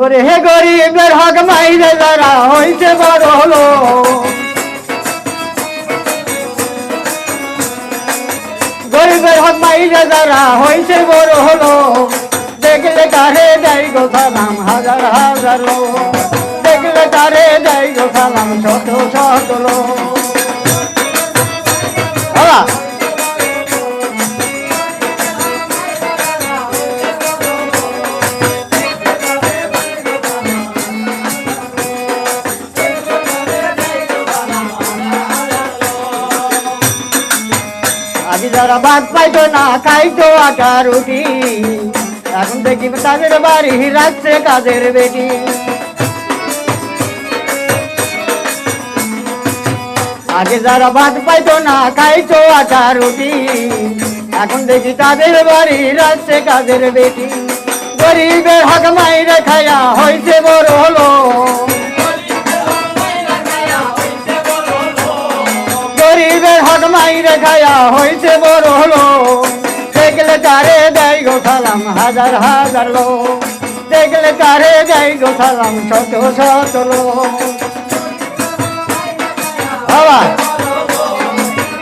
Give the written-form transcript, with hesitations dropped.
ওরে হে গরিবের হক মাইরে যারা হইছে বড় হলো, গরিবের হক মাইরে যারা হইছে বড় হলো, দেখলে তারে দেয় গো সালাম হাজার হাজার লোক, দেখলে তারে দেয় গো সালাম শত শত লোক। আগে যারা ভাত পাইতো না খাইতো আটা রুটি, এখন দেখি তাদের বাড়ি রাখছে কাজের বেটি। আগে যারা ভাত পাইতো না খাইতো আটা রুটি, এখন দেখি তাদের বাড়ি রাখছে কাজের বেটি। গরিবের হক মাইরে খায়া হইছে বড় হলো, গরিবের হক মাইরে খায়া হইছে বড় হলো, দেখলে তারে দেয় গো সালাম হাজার হাজার লোক, দেখলে তারে দেয় গো সালাম শত শত লোক।